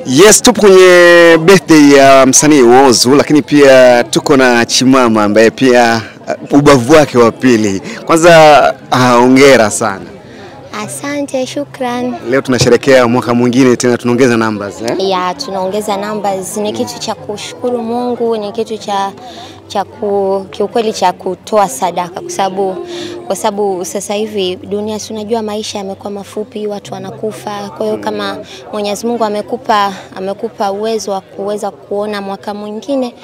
Yes, tupo kwenye birthday ya msanii Whozu, lakini pia tuko na Chimama ambaye pia ubavu wake wa pili. Kwanza hongera sana. Asante, shukran. Leo tunasherehekea mwaka mwingine tena tunaongeza numbers Ya, tunaongeza numbers. Ni kitu cha kushukuru Mungu, ni kitu cha kiukweli cha kutoa sadaka kwa sababu sasa hivi dunia tunajua maisha yamekuwa mafupi, watu wanakufa. Kwa hiyo kama Mwenyezi Mungu amekupa uwezo wa kuweza kuona mwaka mwingine,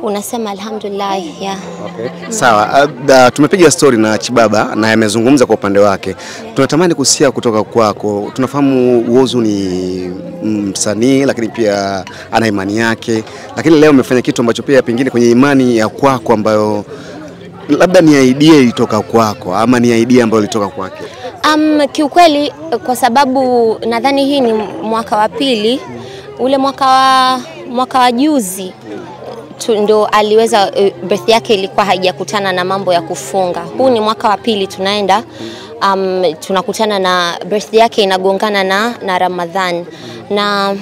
unasema alhamdulillah. Okay. Sawa, tumepiga story na Chibaba na amezungumza kwa upande wake. Tunatamani kusikia kutoka kwako. Tunafahamu Whozu ni msanii lakini pia ana imani yake, lakini leo umefanya kitu ambacho pia pengine kwenye imani ya kwako ambayo labda ni idea ilitoka kwako ama ni idea ambayo ilitoka kwake. Kiukweli kwa sababu nadhani hii ni mwaka wa pili. Ule mwaka wa juzi ndo aliweza birthday yake ilikuwa haijakutana na mambo ya kufunga. Huu ni mwaka wa pili tunaenda tunakutana na birthday yake inagongana na Ramadhan. Na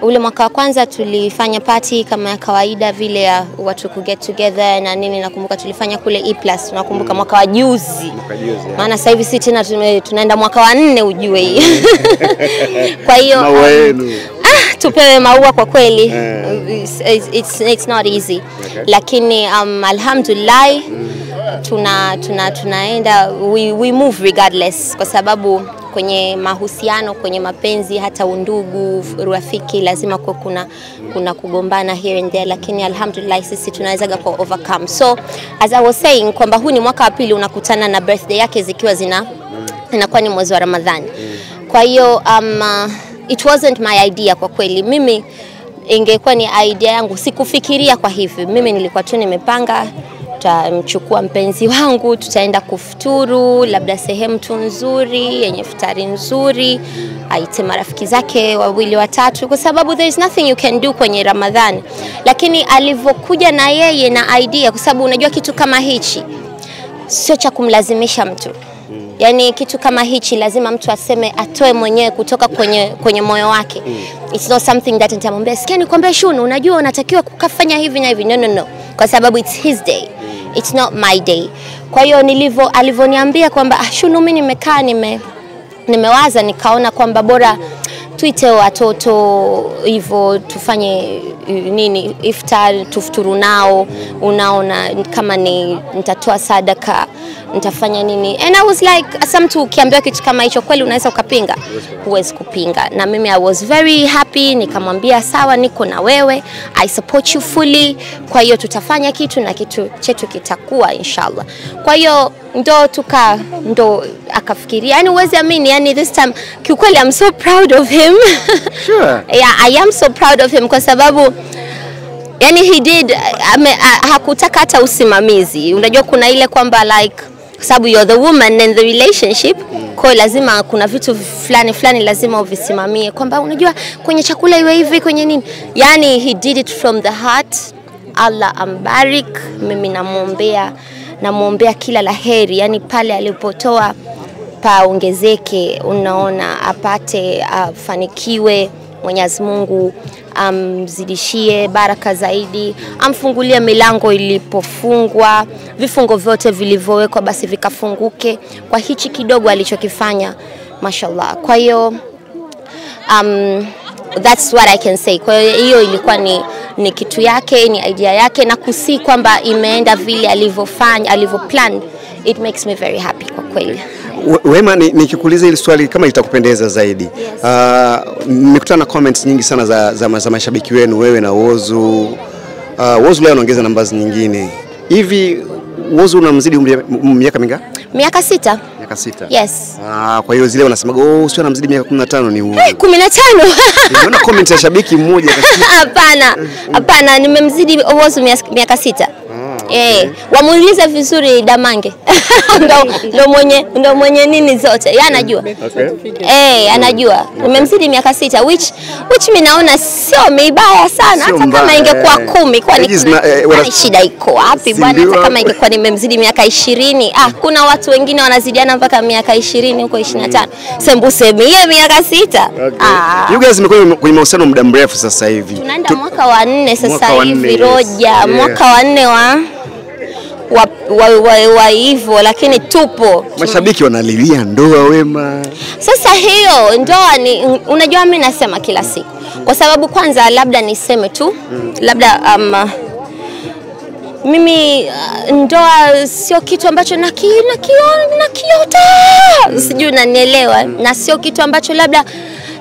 ule mwaka wa kwanza tulifanya party kama ya kawaida vile ya watu ku get together na nini. Nakumbuka tulifanya kule E+, nakumbuka mwaka wa juzi. Maana sasa hivi si tena tunaenda mwaka wa 4 ujue hii. Kwa hiyo tupewe maua kwa kweli. It's not easy. Okay. Lakini alhamdulillah tunaenda we move regardless, kwa sababu kwenye mahusiano, kwenye mapenzi, hata undugu, rafiki, lazima kuna kugombana here and there, lakini alhamdulillah sisi tunaweza kwa overcome. So as I was saying kwamba huu ni mwaka wa pili unakutana na birthday yake zikiwa inakuwa ni mwezi wa Ramadhani. Kwa hiyo it wasn't my idea kwa kweli. Mimi ingekuwa ni idea yangu, sikufikiria kwa hivi. Mimi nilikuwa tu nimepanga tutamchukua mpenzi wangu, tutaenda kufuturu labda sehemu tu nzuri yenye futari nzuri, aite marafiki zake 2 3, kwa sababu there is nothing you can do kwenye Ramadhani. Lakini alivyokuja na yeye na idea, kwa sababu unajua kitu kama hichi sio cha kumlazimisha mtu. Yani kitu kama hichi lazima mtu aseme, atoe mwenyewe kutoka kwenye moyo wake. It's not something that nitamwambia sikia nikwambie Shunu unajua unatakiwa kukafanya hivi na hivi. No. Kwa sababu it's his day. It's not my day. Kwa hiyo alivyoniambia kwamba Shunu mimi nimekaa nimewaza, nikaona kwamba bora tuite watoto hivyo tufanye nini iftar, tufuturu nao. Unaona kama nitatoa sadaka, nitafanya nini. And I was like, asa mtu ukiambiwa kitu kama hicho kweli unaweza ukapinga? Huwezi kupinga. Na mimi I was very happy, nikamwambia sawa, niko na wewe, I support you fully. Kwa hiyo tutafanya kitu na kitu chetu kitakuwa inshallah. Kwa hiyo ndo akafikiria. Yani uwezi amini, yani this time kiukweli I'm so proud of him. Sure. Yeah, I am so proud of him kwa sababu yani he did hakutaka hata usimamizi. Unajua kuna ile kwamba like sababu you're the woman in the relationship, kwa lazima kuna vitu fulani lazima uvisimamie, kwamba unajua kwenye chakula iwe hivi, kwenye nini. Yani he did it from the heart. Allah ambarik. Mimi namuombea kila laheri, yani pale alipotoa paongezeke, unaona, apate afanikiwe. Mwenyezi Mungu amzidishie baraka zaidi, amfungulie milango ilipofungwa, vifungo vyote vilivyowekwa basi vikafunguke kwa hichi kidogo alichokifanya, mashallah. Kwa hiyo that's what I can say. Kwa hiyo ilikuwa ni kitu yake, ni idea yake, na kusi kwamba imeenda vile alivyoplan. It makes me very happy kwa kweli. Wema, nikikuuliza hili swali kama itakupendeza zaidi. Yes. Nimekutana na comments nyingi sana za mashabiki wenu, wewe na Whozu. Whozu leo anaongeza numbers nyingine. Hivi Whozu unamzidi miaka mingapi? Miaka 6. Miaka 6. Yes. Kwa hiyo zile wanasemaga sio anamzidi miaka 15 ni Whozu. 15. Nimeona comment ya shabiki mmoja. Hapana, nimemzidi Whozu miaka 6. Wamuulize vizuri Damange. ndo mwenye nini zote. Yeye anajua. Anajua. Nimemzidi miaka 6 which mimi naona sio mibaya sana hata kama ingekuwa 10 kwani shida iko wapi bwana? Hata kama ingekuwa nimemzidi miaka 20, kuna watu wengine wanazidiana mpaka miaka 20 huko 25. Sembuse mie miaka 6. You guys mmekuwa kwenye mahusiano muda mrefu sasa hivi. Tunaenda mwaka wa 4 sasa hivi Roja, mwaka wa 4 wa hivyo, lakini tupo. Mashabiki wanalilia ndoa Wema. Sasa hiyo ndoa ni, unajua mimi nasema kila siku. Kwa sababu kwanza labda niseme tu, labda mimi ndoa sio kitu ambacho nakiota. Sijui unanielewa, na sio kitu ambacho labda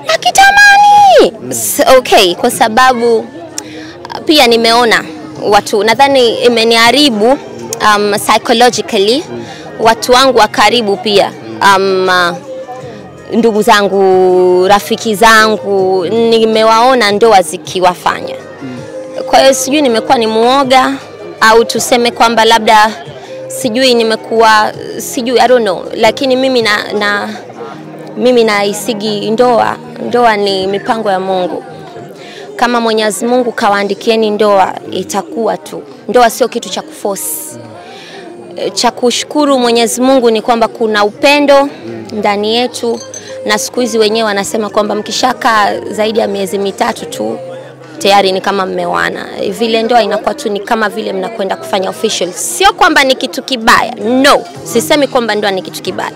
nakitamani. Okay, kwa sababu pia nimeona watu, nadhani imeniharibu psychologically, watu wangu wa karibu pia, ndugu zangu, rafiki zangu, nimewaona ndoa zikiwafanya. Kwa hiyo sijui nimekuwa ni muoga au tuseme kwamba labda sijui nimekuwa, sijui, I don't know, lakini mimi naisigi ndoa ni mipango ya Mungu. Kama Mwenyezi Mungu kawaandikieni ndoa, itakuwa tu. Ndoa sio kitu cha kuforce. Cha kushukuru Mwenyezi Mungu ni kwamba kuna upendo ndani yetu, na siku hizi wenyewe wanasema kwamba mkishaka zaidi ya miezi 3 tu tayari ni kama mmeoana. Vile ndoa inakuwa tu ni kama vile mnakwenda kufanya official. Sio kwamba ni kitu kibaya. No, sisemi kwamba ndoa ni kitu kibaya.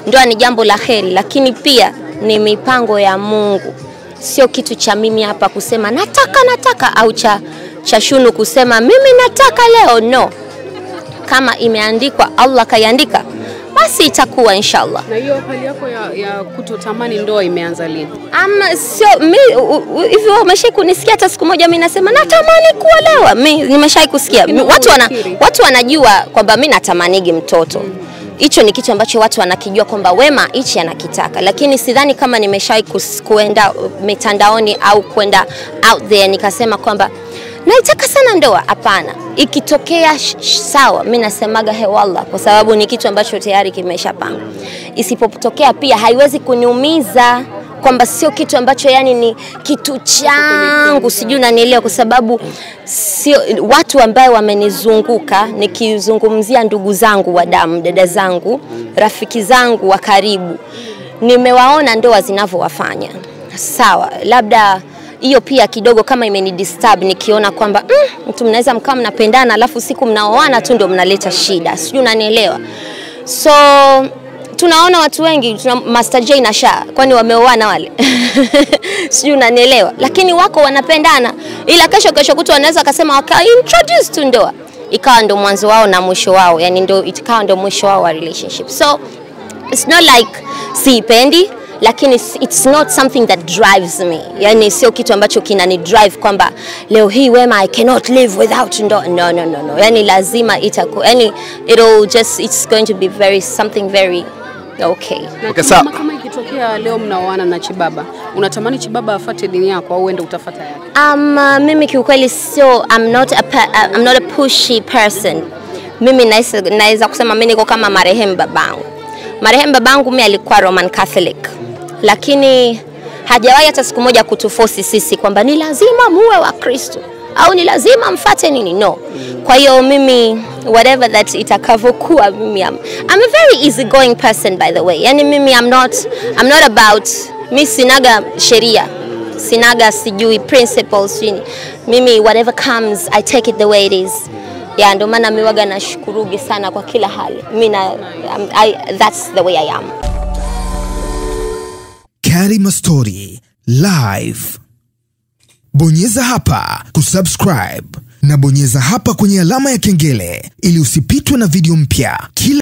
Ndoa ni jambo la heri, lakini pia ni mipango ya Mungu. Sio kitu cha mimi hapa kusema nataka au cha Shunu kusema mimi nataka leo. No, kama imeandikwa, Allah kaiandika, basi itakuwa inshallah. Na hiyo hali yako ya kutotamani ndoa imeanza lini? Sio hivyo, umeshai kunisikia hata siku moja mimi nasema natamani kuolewa? Mimi nimeshai kusikia. Watu wanajua kwamba mimi natamanigi mtoto. Hicho ni kitu ambacho watu wanakijua kwamba Wema hichi anakitaka, lakini sidhani kama nimeshai kuenda mitandaoni au kwenda out there nikasema kwamba naitaka sana ndoa. Hapana. Ikitokea sawa, mimi nasemaga wallah, kwa sababu ni kitu ambacho tayari kimeshapanga. Isipotokea pia haiwezi kuniumiza, kwamba sio kitu ambacho yani ni kitu changu, sijui unanielewa, kwa sababu sio watu ambao wamenizunguka, nikizungumzia ndugu zangu wa damu, dada zangu, rafiki zangu wa karibu, nimewaona ndoa zinavyowafanya. Sawa, labda hiyo pia kidogo kama imenidisturb, nikiona kwamba mtu mnaweza mkao mnapendana alafu siku mnaoana tu ndio mnaleta shida, sijui unanielewa. So tunaona watu wengi, tuna Master J na Sha, kwani wameoana wale? Sijui unanielewa, lakini wako wanapendana, ila kesho kutu wanaweza kusema waka introduce tu ndoa, ikawa ndo mwanzo wao na mwisho wao, yani ndo ikawa ndo mwisho wao wa relationship. So it's not like siipendi, lakini it's not something that drives me. Yani sio kitu ambacho kinani drive kwamba leo hii Wema I cannot live without ndoa. No. Yani lazima itakuwa, yani it's going to be something very okay. Okay, kama ikitokea leo mnaoana na Chibaba, unatamani Chibaba afuate dini yako au uende utafuata yake? Mimi kiukweli sio, I'm not a pushy person. Mimi naweza kusema mimi niko kama marehemu babangu. Marehemu babangu mimi alikuwa Roman Catholic, lakini hajawahi hata siku moja kutuforce sisi kwamba ni lazima muwe wa Kristo au ni lazima mfuate nini. No. Kwa hiyo mimi whatever that itakavyokuwa, mimi I'm a very easygoing person, by the way. Yani mimi I'm not about, mimi sinaga sheria, sinaga sijui principles nini. Mimi whatever comes I take it the way it is. Yeah, ndio maana mimi waga nashukurugi sana kwa kila hali. Mimi that's the way I am. Karima Story Live. Bonyeza hapa kusubscribe na bonyeza hapa kwenye alama ya kengele ili usipitwe na video mpya kila